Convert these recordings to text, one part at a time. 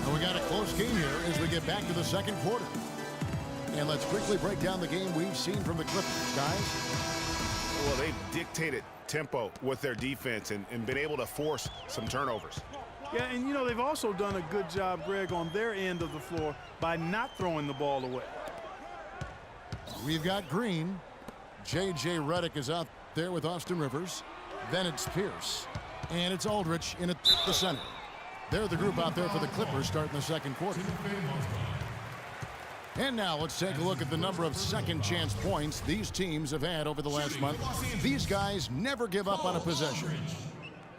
And we got a close game here as we get back to the second quarter. And let's quickly break down the game we've seen from the Clippers, guys. Well, they've dictated tempo with their defense and been able to force some turnovers. Yeah, and you know, they've also done a good job, Greg, on their end of the floor by not throwing the ball away. We've got Green. J.J. Redick is out there with Austin Rivers. Then it's Pierce. And it's Aldridge in at the center. They're the group out there for the Clippers starting the second quarter. And now let's take a look at the number of second chance points these teams have had over the last month. These guys never give up on a possession.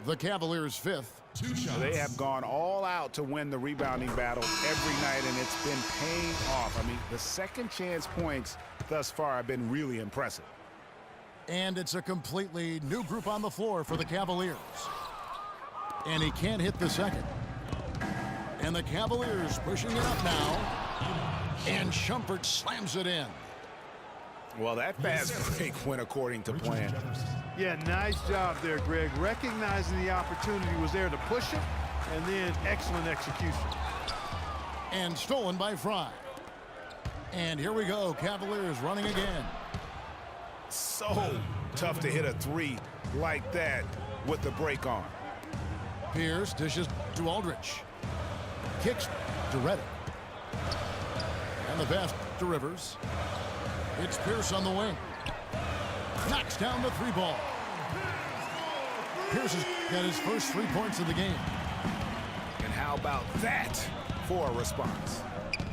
The Cavaliers fifth. They have gone all out to win the rebounding battle every night, and it's been paying off. I mean, the second chance points thus far have been really impressive. And it's a completely new group on the floor for the Cavaliers. And he can't hit the second. And the Cavaliers pushing it up now. And Shumpert slams it in. Well, that fast break went according to plan. Yeah, nice job there, Greg. Recognizing the opportunity was there to push it, and then excellent execution. And stolen by Fry. And here we go, Cavaliers running again. So tough to hit a three like that with the break on. Pierce dishes to Aldridge. Kicks to Redick. And the pass to Rivers. It's Pierce on the wing. Knocks down the three ball. Pierce has got his first 3 points of the game. And how about that for a response?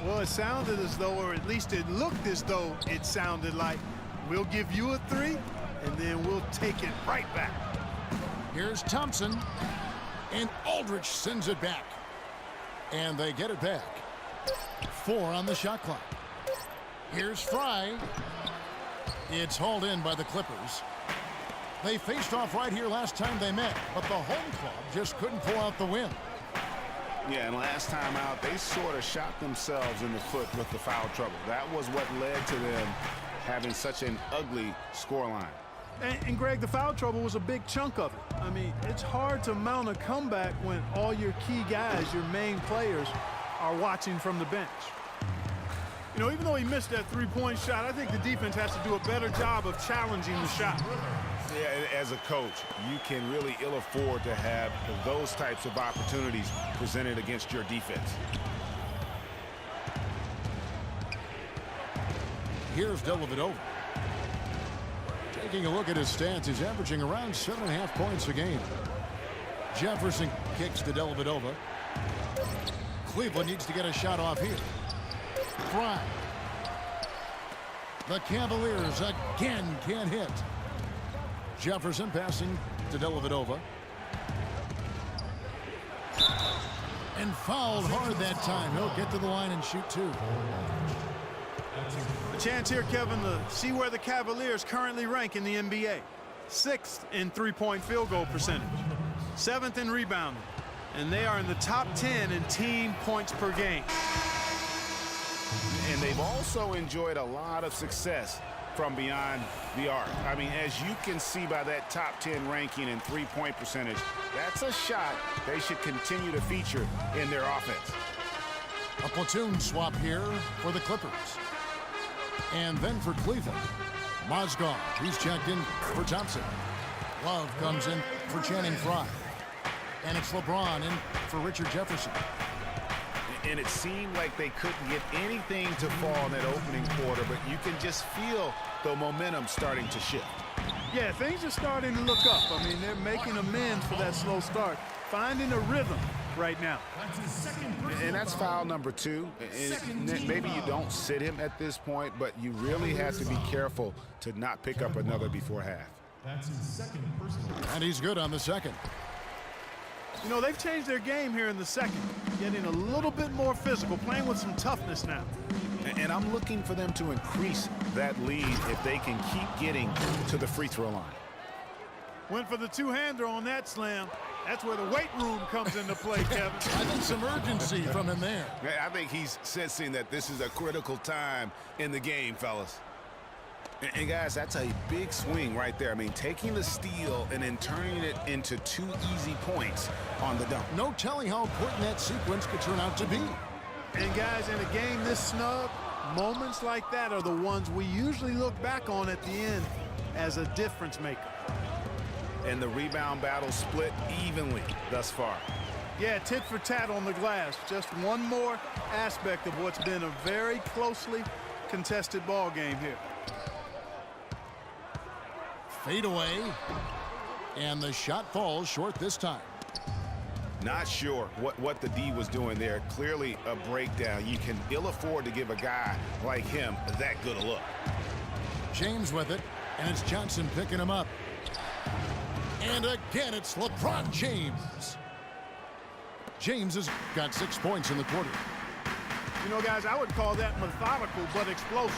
Well, it sounded as though, or at least it looked as though it sounded like, we'll give you a three, and then we'll take it right back. Here's Thompson. And Aldridge sends it back. And they get it back. 4 on the shot clock. Here's Fry. It's hauled in by the Clippers. They faced off right here last time they met, but the home club just couldn't pull out the win. Yeah, and last time out, they sort of shot themselves in the foot with the foul trouble. That was what led to them having such an ugly scoreline. And Greg, the foul trouble was a big chunk of it. I mean, it's hard to mount a comeback when all your key guys, your main players, are watching from the bench. You know, even though he missed that three-point shot, I think the defense has to do a better job of challenging the shot. Yeah, as a coach, you can really ill afford to have those types of opportunities presented against your defense. Here's Dellavedova. Taking a look at his stats, he's averaging around 7.5 points a game. Jefferson kicks to Dellavedova. Cleveland needs to get a shot off here. Fry. The Cavaliers again can't hit. Jefferson passing to Dellavedova. And fouled hard that time. He'll get to the line and shoot 2. A chance here, Kevin, to see where the Cavaliers currently rank in the NBA. 6th in three-point field goal percentage. 7th in rebounding. And they are in the top 10 in team points per game. And they've also enjoyed a lot of success from beyond the arc. I mean, as you can see by that top 10 ranking and three-point percentage, that's a shot they should continue to feature in their offense. A platoon swap here for the Clippers. And then for Cleveland, Mozgov, he's checked in for Thompson. Love comes in for Channing Frye. And it's LeBron in for Richard Jefferson. And it seemed like they couldn't get anything to fall in that opening quarter, but you can just feel the momentum starting to shift. Yeah, things are starting to look up. I mean, they're making amends for that slow start, finding a rhythm right now. And that's foul number 2. And maybe you don't sit him at this point, but you really have to be careful to not pick up another before half. That's his second personal. And he's good on the second. You know, they've changed their game here in the second, getting a little bit more physical, playing with some toughness now. And I'm looking for them to increase that lead if they can keep getting to the free throw line. Went for the two-hander on that slam. That's where the weight room comes into play, Kevin. I think some urgency from him there. I think he's sensing that this is a critical time in the game, fellas. And guys, that's a big swing right there. I mean, taking the steal and then turning it into 2 easy points on the dunk. No telling how important that sequence could turn out to be. And guys, in a game this snug, moments like that are the ones we usually look back on at the end as a difference maker. And the rebound battle split evenly thus far. Yeah, tit for tat on the glass. Just one more aspect of what's been a very closely contested ball game here. Fade away. And the shot falls short this time. Not sure what the D was doing there. Clearly a breakdown. You can ill afford to give a guy like him that good a look. James with it, and it's Johnson picking him up. And again, it's LeBron James. James has got 6 points in the quarter. You know, guys, I would call that methodical but explosive.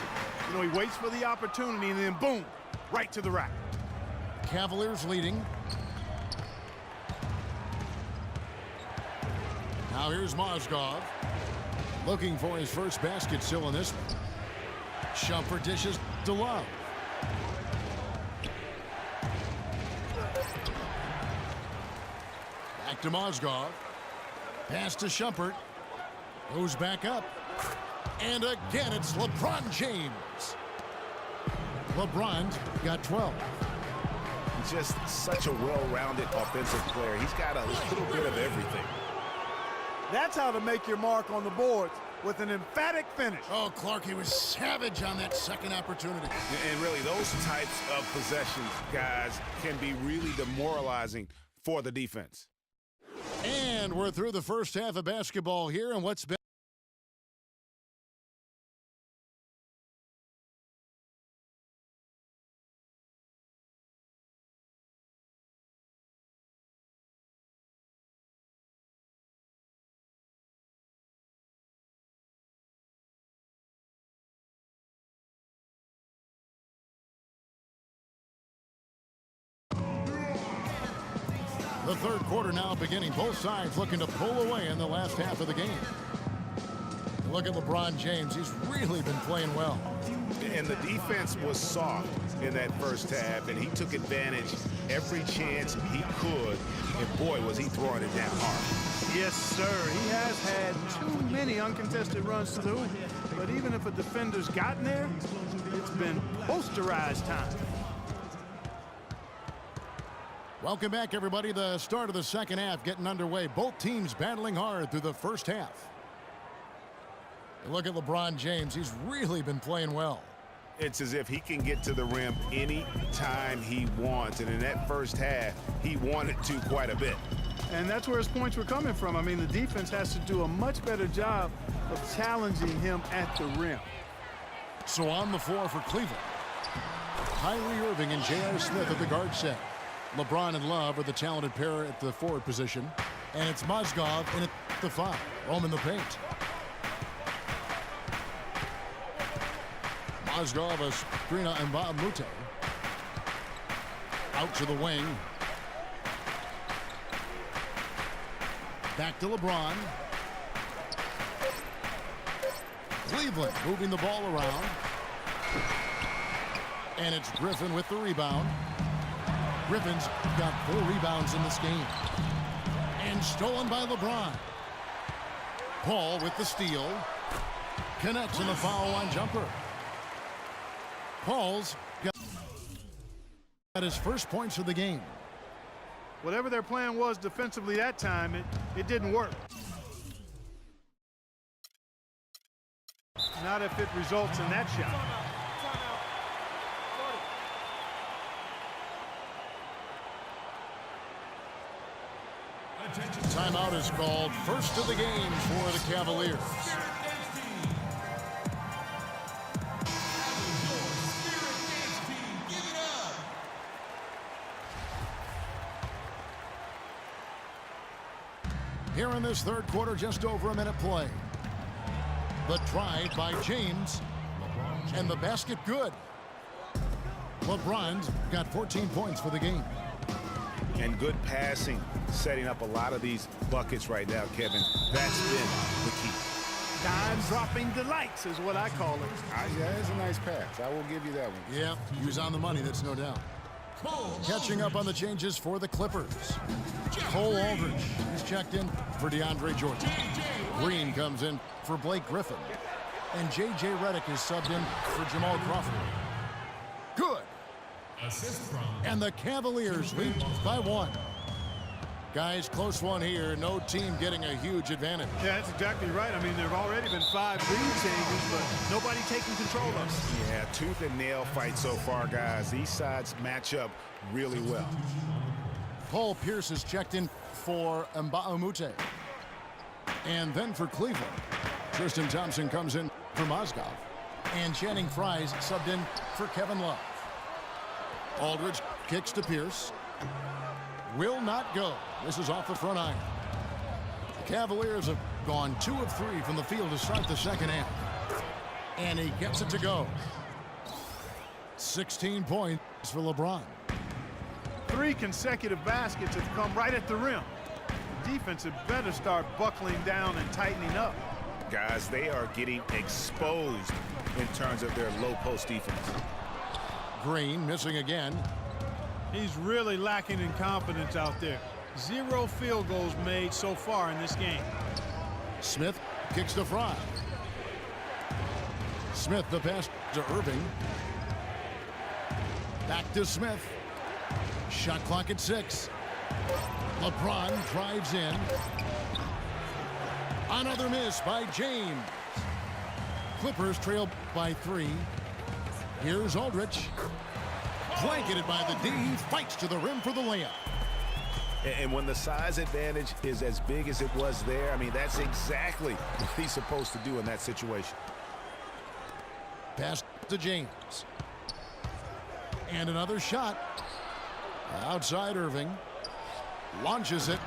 You know, he waits for the opportunity and then boom, right to the rack. Cavaliers leading. Now here's Mozgov. Looking for his first basket still in this one. Shumpert dishes to Love. Back to Mozgov. Pass to Shumpert. Goes back up. And again, it's LeBron James. LeBron's got 12. Just such a well-rounded offensive player. He's got a little bit of everything. That's how to make your mark on the boards, with an emphatic finish. Oh, Clark, he was savage on that second opportunity. And really, those types of possessions, guys, can be really demoralizing for the defense. And we're through the first half of basketball here, and what's been the third quarter now beginning. Both sides looking to pull away in the last half of the game. Look at LeBron James. He's really been playing well. And the defense was soft in that first half, and he took advantage every chance he could. And boy, was he throwing it down hard. Yes, sir. He has had too many uncontested runs to the hoop. But even if a defender's gotten there, it's been posterized time. Welcome back, everybody. The start of the second half getting underway. Both teams battling hard through the first half. Look at LeBron James. He's really been playing well. It's as if he can get to the rim any time he wants. And in that first half, he wanted to quite a bit. And that's where his points were coming from. I mean, the defense has to do a much better job of challenging him at the rim. So on the floor for Cleveland, Kyrie Irving and J.R. Smith at the guard set. LeBron and Love are the talented pair at the forward position. And it's Mozgov in at the 5. Roaming the paint. Mozgov, Skrina, and Bob Mute. Out to the wing. Back to LeBron. Cleveland moving the ball around. And it's Griffin with the rebound. Griffin's got 4 rebounds in this game. And stolen by LeBron. Paul with the steal. Connects in the foul line jumper. Paul's got his first points of the game. Whatever their plan was defensively that time, it didn't work. Not if it results in that shot. Timeout is called. First of the game for the Cavaliers. Here in this third quarter, just over a minute play. The drive by James. And the basket good. LeBron's got 14 points for the game. And good passing, setting up a lot of these buckets right now, Kevin. That's been the key. Dime-dropping delights is what I call it. Yeah, it's a nice pass. I will give you that one. Yeah, he was on the money, that's no doubt. Catching up on the changes for the Clippers. Cole Aldrich is checked in for DeAndre Jordan. Green comes in for Blake Griffin. And J.J. Redick is subbed in for Jamal Crawford. Good. And the Cavaliers lead by 1. Guys, close one here. No team getting a huge advantage. Yeah, that's exactly right. I mean, there have already been 5 lead changes, but nobody taking control of it. Yeah, tooth and nail fight so far, guys. These sides match up really well. Paul Pierce is checked in for Mbaumute. And then for Cleveland, Tristan Thompson comes in for Mozgov. And Channing Frye's subbed in for Kevin Love. Aldridge kicks to Pierce. Will not go. This is off the front iron. The Cavaliers have gone 2 of 3 from the field to start the second half. And he gets it to go. 16 points for LeBron. 3 consecutive baskets have come right at the rim. The defense had better start buckling down and tightening up. Guys, they are getting exposed in terms of their low post defense. Green missing again. He's really lacking in confidence out there. 0 field goals made so far in this game. Smith kicks to Fry. Smith the pass to Irving. Back to Smith. Shot clock at 6. LeBron drives in. Another miss by James. Clippers trail by 3. Here's Aldrich. Blanketed by the D. He fights to the rim for the layup. And when the size advantage is as big as it was there, I mean, that's exactly what he's supposed to do in that situation. Pass to James. And another shot. Outside Irving. Launches it.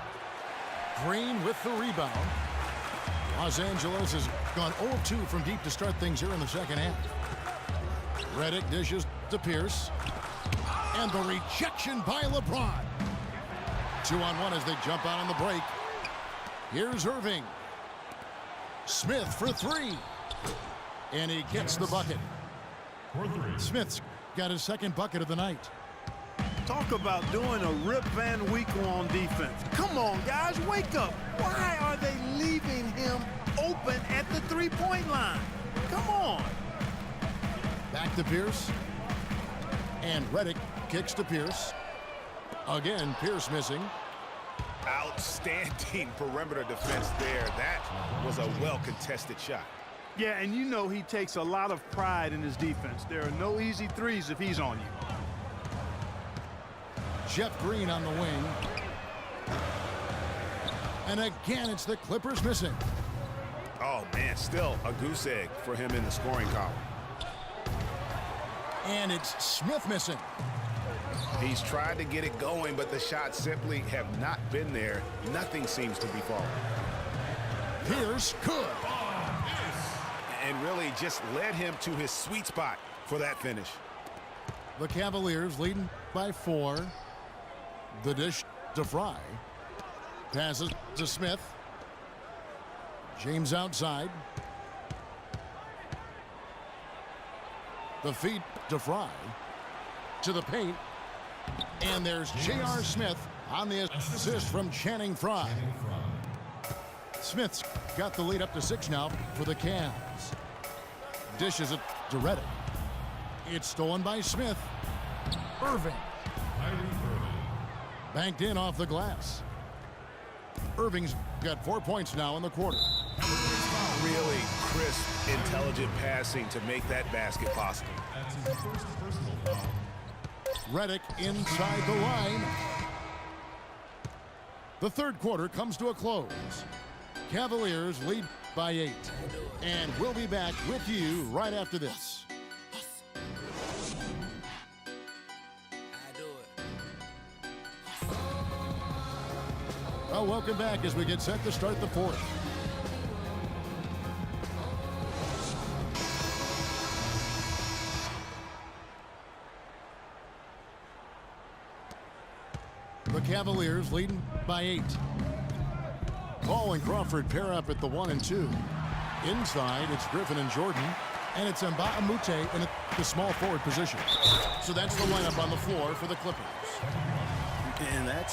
Green with the rebound. Los Angeles has gone 0-2 from deep to start things here in the second half. Redick dishes to Pierce. And the rejection by LeBron. 2-on-1 as they jump out on the break. Here's Irving. Smith for 3. And he gets the bucket. Smith's got his second bucket of the night. Talk about doing a Rip Van Winkle on defense. Come on, guys, wake up. Why are they leaving him open at the three-point line? Come on. Back to Pierce. And Redick kicks to Pierce. Again, Pierce missing. Outstanding perimeter defense there. That was a well-contested shot. Yeah, and you know he takes a lot of pride in his defense. There are no easy threes if he's on you. Jeff Green on the wing. And again, it's the Clippers missing. Oh, man, still a goose egg for him in the scoring column. And it's Smith missing. He's tried to get it going, but the shots simply have not been there. Nothing seems to be falling. Pierce good. And really just led him to his sweet spot for that finish. The Cavaliers leading by 4. The dish to Fry. Passes to Smith. James outside. The feed to Fry. To the paint. And there's J.R. Smith on the assist from Channing Frye. Smith's got the lead up to 6 now for the Cavs. Dishes it to Redick. It's stolen by Smith. Irving. Banked in off the glass. Irving's got 4 points now in the quarter. Really crisp, intelligent passing to make that basket possible. That's his first personal foul. Redick inside the line. The third quarter comes to a close. Cavaliers lead by 8. And we'll be back with you right after this. Well, welcome back as we get set to start the fourth. The Cavaliers leading by 8. Ball and Crawford pair up at the 1 and 2. Inside, it's Griffin and Jordan. And it's Mbamute in the small forward position. So that's the lineup on the floor for the Clippers. And that's